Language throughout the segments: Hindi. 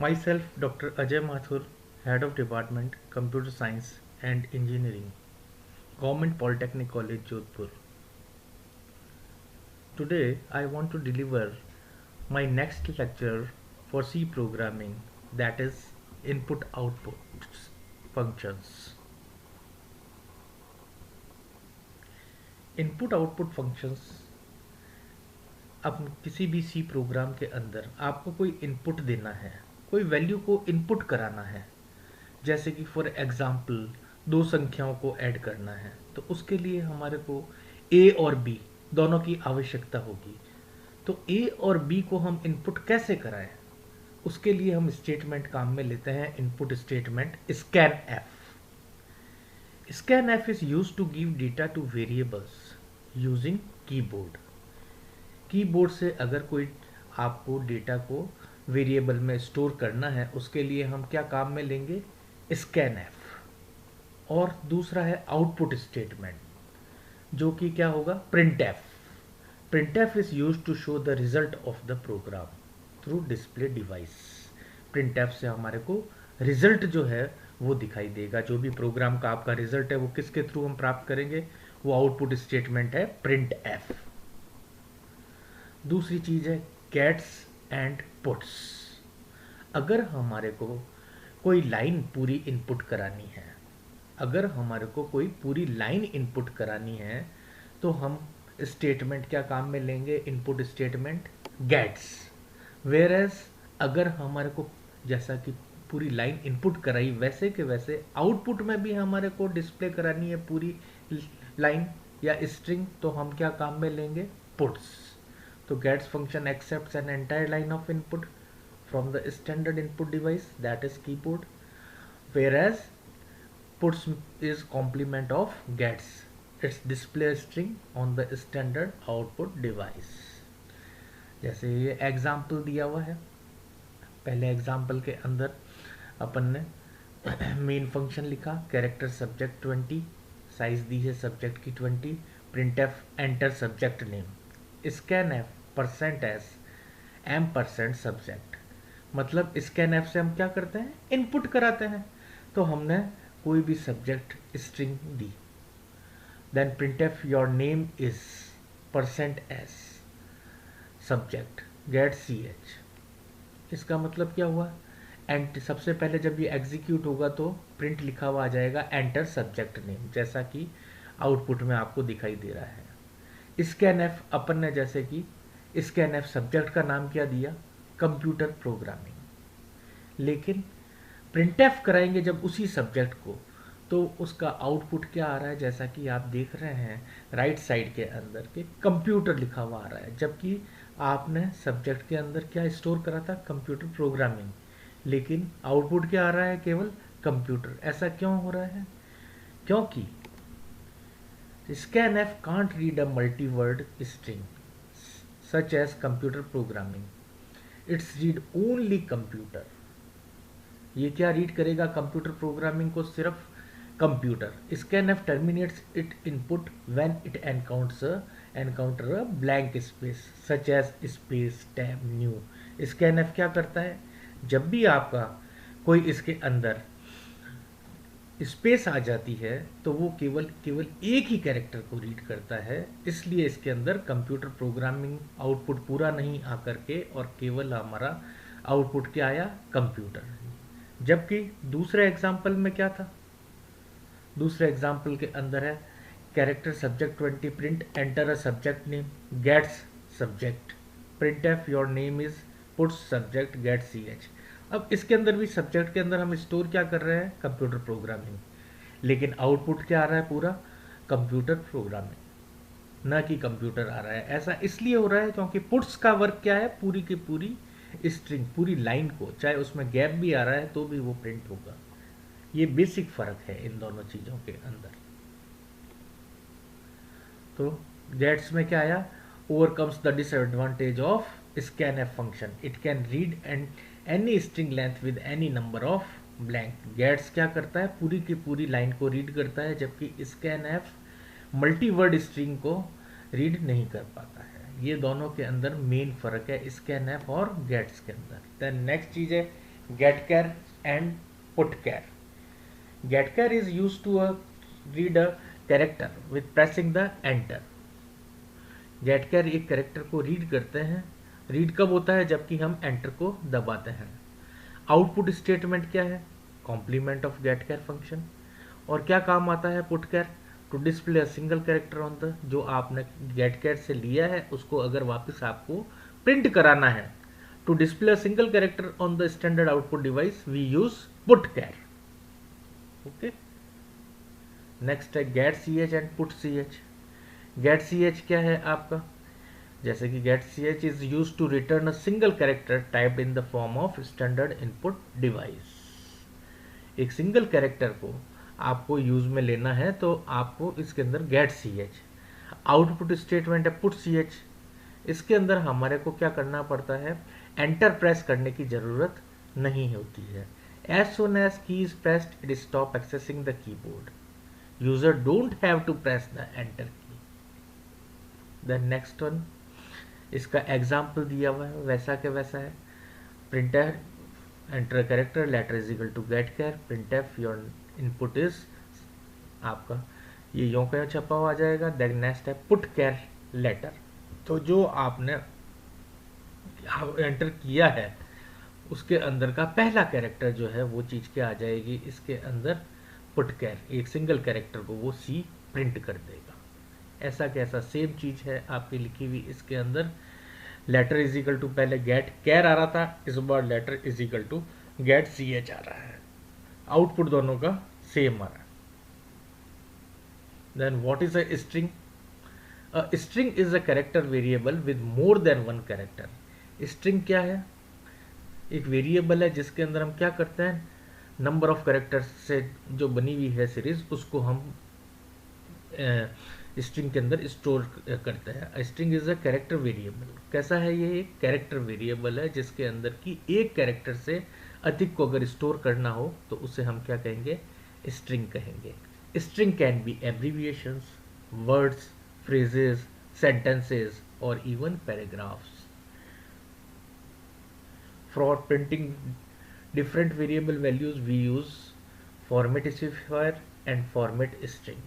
Myself, Dr. Ajay Mathur, Head of Department, Computer Science and Engineering, Government Polytechnic College, Jodhpur. Today, I want to deliver my next lecture for C programming, that is input-output functions. Input-output functions, अब किसी भी सी प्रोग्राम के अंदर आपको कोई इनपुट देना है, कोई वैल्यू को इनपुट कराना है, जैसे कि फॉर एग्जांपल दो संख्याओं को ऐड करना है, तो उसके लिए हमारे को ए और बी दोनों की आवश्यकता होगी। तो ए और बी को हम इनपुट कैसे कराएं, उसके लिए हम स्टेटमेंट काम में लेते हैं, input statement scanf. Scanf is use to give data to variables using keyboard. Keyboard से अगर कोई आपको डेटा को वेरिएबल में स्टोर करना है, उसके लिए हम क्या काम में लेंगे, स्कैन एफ। और दूसरा है आउटपुट स्टेटमेंट, जो कि क्या होगा, printf. Printf is use to show the result of the program through display device. Printf से हमारे को रिजल्ट जो है वो दिखाई देगा, जो भी प्रोग्राम का आपका रिजल्ट है वो किसके थ्रू हम प्राप्त करेंगे, वो आउटपुट स्टेटमेंट है प्रिंट एफ। दूसरी चीज है गेट्स एंड पुट्स। अगर हमारे को कोई लाइन पूरी इनपुट करानी है, अगर हमारे को कोई पूरी लाइन इनपुट करानी है, तो हम स्टेटमेंट क्या काम में लेंगे, input statement gets. Whereas अगर हमारे को जैसा कि पूरी लाइन इनपुट कराई, वैसे के वैसे आउटपुट में भी हमारे को डिस्प्ले करानी है पूरी लाइन या स्ट्रिंग, तो हम क्या काम में लेंगे, पुट्स। तो gets function accepts an entire line of input from the standard input device, that is keyboard, whereas puts is complement of gets, its display string on the standard output device। जैसे ये एग्जाम्पल दिया हुआ है, पहले एग्जाम्पल के अंदर अपन ने मेन फंक्शन लिखा, कैरेक्टर सब्जेक्ट 20, साइज दी है सब्जेक्ट की 20, printf enter subject name, scanf percent s m percent subject. मतलब स्कैन एफ से हम क्या करते हैं, इनपुट कराते हैं। तो हमने कोई भी सब्जेक्ट स्ट्रिंग दी, then printf your name is percent s subject get c h. इसका मतलब क्या हुआ, एंड सबसे पहले जब ये एग्जीक्यूट होगा तो प्रिंट लिखा हुआ आ जाएगा एंटर सब्जेक्ट नेम, जैसा कि आउटपुट में आपको दिखाई दे रहा है। स्कैन एफ अपन ने जैसे कि स्कैन एफ सब्जेक्ट का नाम क्या दिया, कंप्यूटर प्रोग्रामिंग। लेकिन प्रिंट एफ कराएंगे जब उसी सब्जेक्ट को, तो उसका आउटपुट क्या आ रहा है, जैसा कि आप देख रहे हैं राइट साइड के अंदर के कंप्यूटर लिखा हुआ आ रहा है, जबकि आपने सब्जेक्ट के अंदर क्या स्टोर करा था, कंप्यूटर प्रोग्रामिंग, लेकिन आउटपुट क्या आ रहा है, केवल कंप्यूटर। ऐसा क्यों हो रहा है, क्योंकि scanf can't read a multi-word string such as computer programming, it's read only computer। ये क्या रीड करेगा, कंप्यूटर प्रोग्रामिंग को सिर्फ computer. scanf terminates it input when it encounter a blank space such as space tab new। scanf क्या करता है, जब भी आपका कोई इसके अंदर स्पेस आ जाती है तो वो केवल एक ही कैरेक्टर को रीड करता है, इसलिए इसके अंदर कंप्यूटर प्रोग्रामिंग आउटपुट पूरा नहीं आकर के, और केवल हमारा आउटपुट क्या आया, कंप्यूटर। जबकि दूसरे एग्जाम्पल में क्या था, दूसरे एग्जाम्पल के अंदर है character subject 20 print enter a subject name gets subject, printf your name is puts subject get c h. अब इसके अंदर भी सब्जेक्ट के अंदर हम स्टोर क्या कर रहे हैं, कंप्यूटर प्रोग्रामिंग, लेकिन आउटपुट क्या आ रहा है, पूरा कंप्यूटर प्रोग्रामिंग, ना कि कंप्यूटर आ रहा है। ऐसा इसलिए हो रहा है क्योंकि पुट्स का वर्क क्या है, पूरी की पूरी स्ट्रिंग, पूरी लाइन को, चाहे उसमें गैप भी आ रहा है तो भी वो प्रिंट होगा। ये बेसिक फर्क है इन दोनों चीजों के अंदर। तो गेट्स में क्या आया, overcomes the disadvantage of scanf function, it can read and any string length with any number of blank. Gets क्या करता है, पूरी की पूरी लाइन को रीड करता है, जबकि scan F multi word string को रीड नहीं कर पाता है। ये दोनों के अंदर मेन फर्क है स्कैन एफ और गेट्स के अंदर। देन नेक्स्ट चीज है getchar and putchar. Getchar is used to read a character with pressing the enter. getchar एक कैरेक्टर को रीड करते हैं. रीड कब होता है? जबकि हम एंटर को दबाते हैं. आउटपुट स्टेटमेंट क्या है? Complement of getchar function. और क्या काम आता है putchar? To display a single character on the, जो आपने getchar से लिया है उसको अगर वापस आपको प्रिंट कराना है, to display a single character on the standard output device we use putchar. Okay. Next है getch एंड putch. getch क्या है आपका? जैसे कि getch is use to return a single character typed in the form of standard input device. एक सिंगल कैरेक्टर को आपको यूज में लेना है तो आपको इसके अंदर getch. आउटपुट स्टेटमेंट है putch. इसके अंदर हमारे को क्या करना पड़ता है? एंटर प्रेस करने की जरूरत नहीं होती है. As soon as key is pressed it stop accessing the keyboard. User don't have to press the enter key. The next one, इसका एग्जाम्पल दिया हुआ है वैसा के वैसा है. Printer enter character letter is equal to getchar. printf your input is आपका ये यों का छपा हुआ आ जाएगा. देन नेक्स्ट है putchar लेटर. तो जो आपने एंटर किया है उसके अंदर का पहला कैरेक्टर जो है वो चीज क्या आ जाएगी इसके अंदर? putchar. एक सिंगल कैरेक्टर को वो सी प्रिंट कर देगा. ऐसा कैसा सेम चीज है आपकी लिखी हुई इसके अंदर. लेटर इज इक्वल टू पहले getchar आ रहा था, इस बार letter is equal to getch आ रहा है. आउटपुट दोनों का सेम आ रहा है. Then what is a string? A string is a character variable with more than one character. String क्या है? एक वेरिएबल है जिसके अंदर हम क्या करते हैं? नंबर ऑफ कैरेक्टर्स से जो बनी हुई है सीरीज उसको हम स्ट्रिंग के अंदर स्टोर करते हैं. String is a character variable. कैसा है ये? एक कैरेक्टर वेरिएबल है जिसके अंदर की एक कैरेक्टर से अधिक को अगर स्टोर करना हो तो उसे हम क्या कहेंगे? स्ट्रिंग कहेंगे. String can be abbreviations, words, phrases, sentences or even paragraphs. For printing different variable values we use format specifier and format string.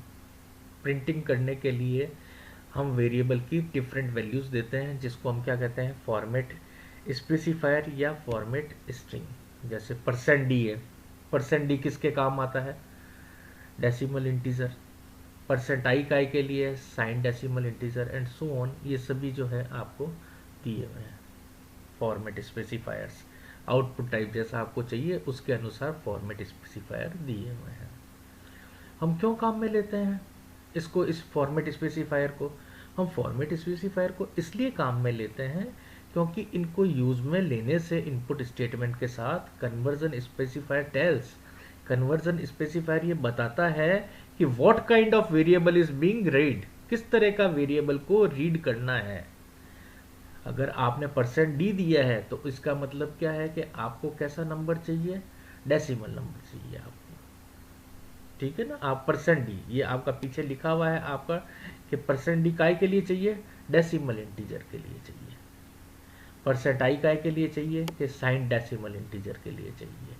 Printing करने के लिए हम वेरिएबल की डिफरेंट वैल्यूज देते हैं जिसको हम क्या कहते हैं? फॉर्मेट स्पेसिफायर या फॉर्मेट स्ट्रिंग. जैसे %d है. %d किसके काम आता है? Decimal integer. %i काय के लिए sign decimal integer and so on. ये सभी जो है आपको दिए हुए हैं फॉर्मेट स्पेसिफायर्स. आउटपुट टाइप जैसा आपको चाहिए उसके अनुसार फॉर्मेट स्पेसिफायर दिए हुए हैं. हम क्यों काम में लेते हैं इसको, इस फॉर्मेट स्पेसिफायर को? हम फॉर्मेट स्पेसिफायर को इसलिए काम में लेते हैं क्योंकि इनको यूज में लेने से इनपुट स्टेटमेंट के साथ conversion specifier tells. Conversion specifier ये बताता है कि what kind of variable is being read. किस तरह का वेरिएबल को रीड करना है. अगर आपने %d दिया है तो इसका मतलब क्या है कि आपको कैसा नंबर चाहिए? डेसिमल नंबर चाहिए आपको. ठीक है ना. आप %d ये आपका पीछे लिखा हुआ है आपका कि %d काय के लिए चाहिए? डेसिमल इंटीजर के लिए चाहिए. %i काय के लिए चाहिए? कि साइन डेसिमल इंटीजर के लिए चाहिए.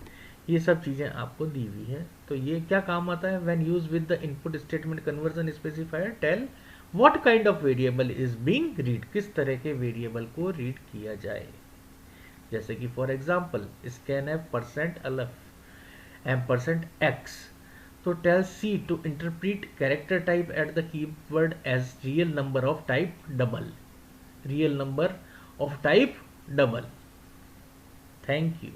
ये सब चीजें आपको दी हुई हैं. तो ये क्या काम आता है? When use with the input statement conversion specifier tell what kind of variable is being read. किस तरह के वेरिएबल को रीड किया जाए. जैसे कि for example scanf %lf and %x. तो tell c to interpret character type at the keyword as real number of type double. Real number of type double. Thank you.